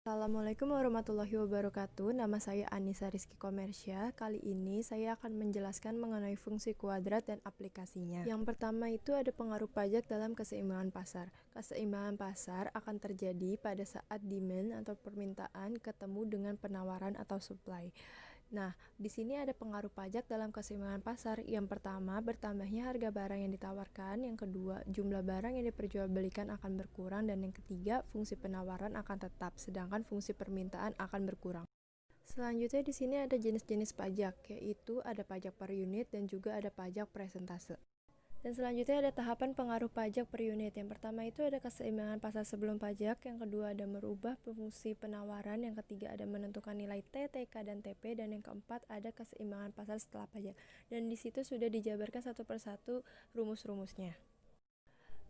Assalamualaikum warahmatullahi wabarakatuh. Nama saya Anissa Rizky Komersya. Kali ini saya akan menjelaskan mengenai fungsi kuadrat dan aplikasinya. Yang pertama itu ada pengaruh pajak dalam keseimbangan pasar. Keseimbangan pasar akan terjadi pada saat demand atau permintaan ketemu dengan penawaran atau supply. Nah, di sini ada pengaruh pajak dalam keseimbangan pasar. Yang pertama, bertambahnya harga barang yang ditawarkan. Yang kedua, jumlah barang yang diperjualbelikan akan berkurang. Dan yang ketiga, fungsi penawaran akan tetap, sedangkan fungsi permintaan akan berkurang. Selanjutnya di sini ada jenis-jenis pajak, yaitu ada pajak per unit dan juga ada pajak presentase. Dan selanjutnya ada tahapan pengaruh pajak per unit. Yang pertama itu ada keseimbangan pasar sebelum pajak, yang kedua ada merubah fungsi penawaran, yang ketiga ada menentukan nilai T, TK, dan TP, dan yang keempat ada keseimbangan pasar setelah pajak. Dan di situ sudah dijabarkan satu persatu rumus-rumusnya.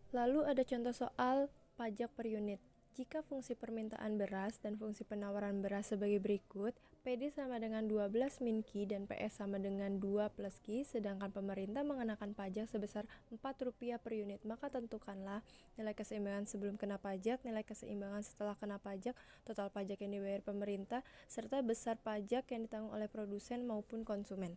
Lalu ada contoh soal pajak per unit. Jika fungsi permintaan beras dan fungsi penawaran beras sebagai berikut, PD sama dengan 12 min Q dan PS sama dengan 2 plus Q, sedangkan pemerintah mengenakan pajak sebesar Rp4 per unit, maka tentukanlah nilai keseimbangan sebelum kena pajak, nilai keseimbangan setelah kena pajak, total pajak yang dibayar pemerintah, serta besar pajak yang ditanggung oleh produsen maupun konsumen.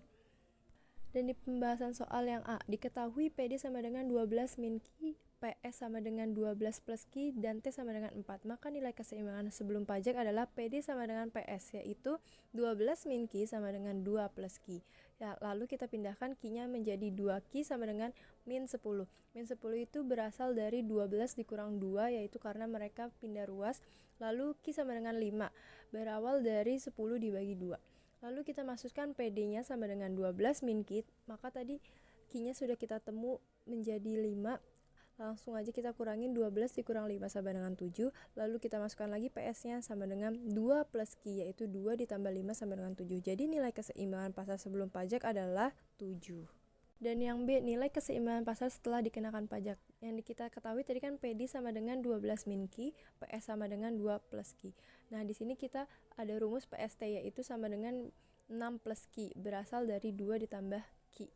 Dan di pembahasan soal yang A, diketahui PD sama dengan 12 min Q, PS sama dengan 12 plus Q, dan T sama dengan 4. Maka nilai keseimbangan sebelum pajak adalah PD sama dengan PS, yaitu 12 min Q sama dengan 2 plus Q. Ya, lalu kita pindahkan Q-nya menjadi 2Q sama dengan min 10. Min 10 itu berasal dari 12 dikurang 2, yaitu karena mereka pindah ruas. Lalu Q sama dengan 5, berawal dari 10 dibagi 2. Lalu kita masukkan PD-nya sama dengan 12 min Q, maka tadi Q-nya sudah kita temu menjadi 5. Langsung aja kita kurangin 12 dikurang 5 sama dengan 7. Lalu kita masukkan lagi PS-nya sama dengan 2 plus Q, yaitu 2 ditambah 5 sama dengan 7. Jadi nilai keseimbangan pasar sebelum pajak adalah 7. Dan yang B, nilai keseimbangan pasar setelah dikenakan pajak. Yang kita ketahui tadi kan PD sama dengan 12 min Q, PS sama dengan 2 plus Q. Nah, di sini kita ada rumus PST, yaitu sama dengan 6 plus Q, berasal dari 2 ditambah Q.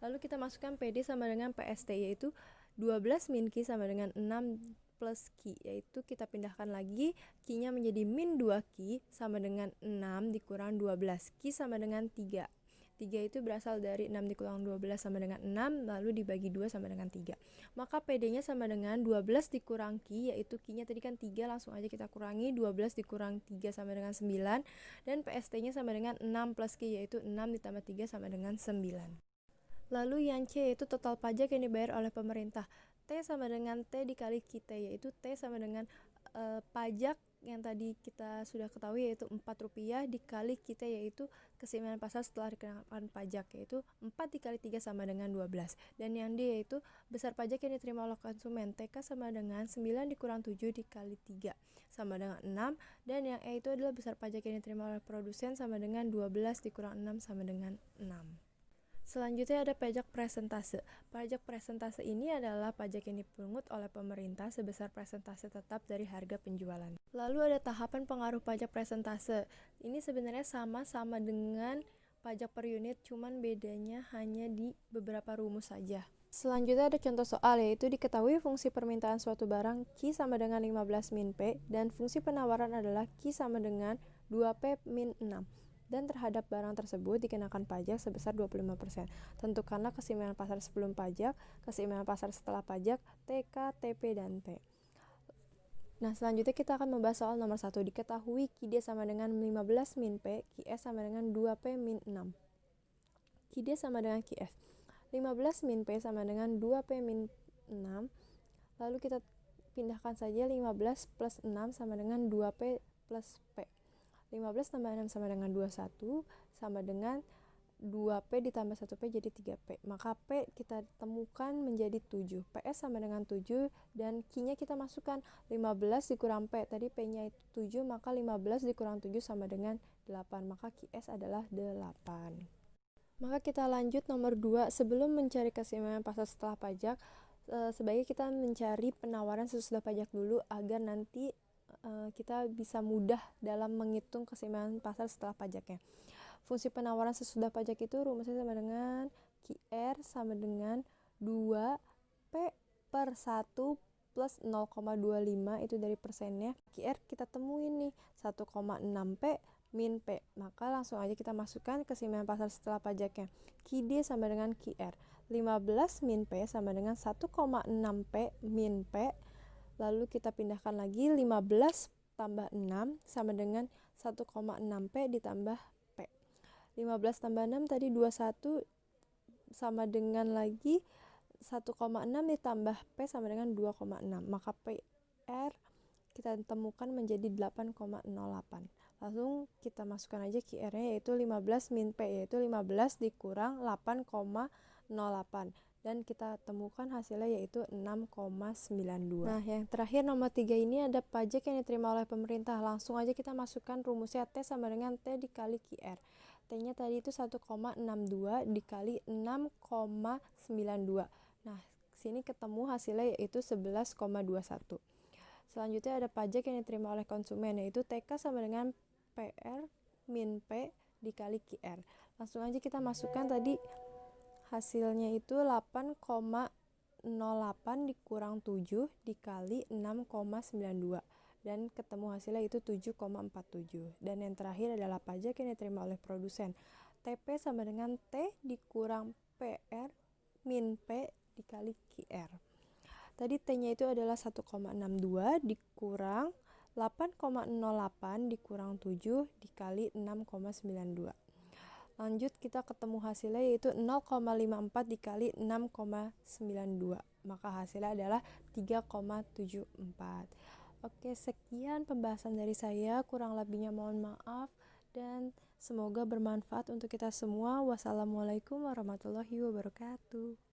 Lalu kita masukkan PD sama dengan PST, yaitu 12 min Q sama dengan 6 plus Q, yaitu kita pindahkan lagi, Q-nya menjadi min 2Q sama dengan 6 dikurang 12, Q sama dengan 3. 3 itu berasal dari 6 dikurang 12 sama dengan 6, lalu dibagi 2 sama dengan 3. Maka PD-nya sama dengan 12 dikurang Q, yaitu Q-nya tadi kan 3, langsung aja kita kurangi, 12 dikurang 3 sama dengan 9, dan PST-nya sama dengan 6 plus Q, yaitu 6 ditambah 3 sama dengan 9. Lalu yang C yaitu total pajak yang dibayar oleh pemerintah. T sama dengan T dikali QT, yaitu T sama dengan pajak yang tadi kita sudah ketahui, yaitu Rp4 dikali QT, yaitu keseimbangan pasar setelah dikenakan pajak, yaitu 4 dikali 3 sama dengan 12. Dan yang D yaitu besar pajak yang diterima oleh konsumen. TK sama dengan 9 dikurang 7 dikali 3 sama dengan 6. Dan yang E itu adalah besar pajak yang diterima oleh produsen sama dengan 12 dikurang 6 sama dengan 6. Selanjutnya ada pajak presentase. Pajak presentase ini adalah pajak yang dipungut oleh pemerintah sebesar presentase tetap dari harga penjualan. Lalu ada tahapan pengaruh pajak presentase. Ini sebenarnya sama-sama dengan pajak per unit, cuman bedanya hanya di beberapa rumus saja. Selanjutnya ada contoh soal, yaitu diketahui fungsi permintaan suatu barang Q sama dengan 15 min P dan fungsi penawaran adalah Q sama dengan 2P min 6. Dan terhadap barang tersebut dikenakan pajak sebesar 25%. Tentukanlah keseimbangan pasar sebelum pajak, keseimbangan pasar setelah pajak, TK, TP, dan T. Nah, selanjutnya kita akan membahas soal nomor 1. Diketahui QD sama dengan 15 min P, QS sama dengan 2P min 6. QD sama dengan QF. 15 min P sama dengan 2P min 6. Lalu kita pindahkan saja 15 plus 6 sama dengan 2P plus P. 15 tambah 6 sama dengan 21, sama dengan 2P ditambah 1P jadi 3P. Maka P kita temukan menjadi 7. PS sama dengan 7, dan Q-nya kita masukkan 15 dikurang P. Tadi P-nya itu 7, maka 15 dikurang 7 sama dengan 8. Maka QS adalah 8. Maka kita lanjut nomor 2. Sebelum mencari keseimbangan pasar setelah pajak, sebaiknya kita mencari penawaran sesudah pajak dulu agar nanti kita bisa mudah dalam menghitung keseimbangan pasar setelah pajaknya. Fungsi penawaran sesudah pajak itu rumusnya sama dengan QR sama dengan 2P per 1 plus 0,25 itu dari persennya. QR kita temuin nih 1,6P min P. Maka langsung aja kita masukkan keseimbangan pasar setelah pajaknya. QD sama dengan QR. 15 min P sama dengan 1,6P min P. Lalu kita pindahkan lagi 15 tambah 6 sama dengan 1,6P ditambah P. 15 tambah 6 tadi 21 sama dengan lagi 1,6 ditambah P sama dengan 2,6. Maka PR kita temukan menjadi 8,08. Langsung kita masukkan aja QR-nya yaitu 15 min P, yaitu 15 dikurang 8,08. Dan kita temukan hasilnya yaitu 6,92. Nah, yang terakhir nomor 3 ini ada pajak yang diterima oleh pemerintah. Langsung aja kita masukkan rumusnya T sama dengan T dikali QR. T-nya tadi itu 1,62 dikali 6,92. Nah, sini ketemu hasilnya yaitu 11,21. Selanjutnya ada pajak yang diterima oleh konsumen, yaitu TK sama dengan PR min P dikali QR. Langsung aja kita masukkan tadi hasilnya itu 8,08 dikurang 7 dikali 6,92. Dan ketemu hasilnya itu 7,47. Dan yang terakhir adalah pajak yang diterima oleh produsen. TP sama dengan T dikurang PR min P dikali QR. Tadi T-nya itu adalah 1,62 dikurang 8,08 dikurang 7 dikali 6,92. Lanjut kita ketemu hasilnya yaitu 0,54 dikali 6,92. Maka hasilnya adalah 3,74. Oke, sekian pembahasan dari saya. Kurang lebihnya mohon maaf dan semoga bermanfaat untuk kita semua. Wassalamualaikum warahmatullahi wabarakatuh.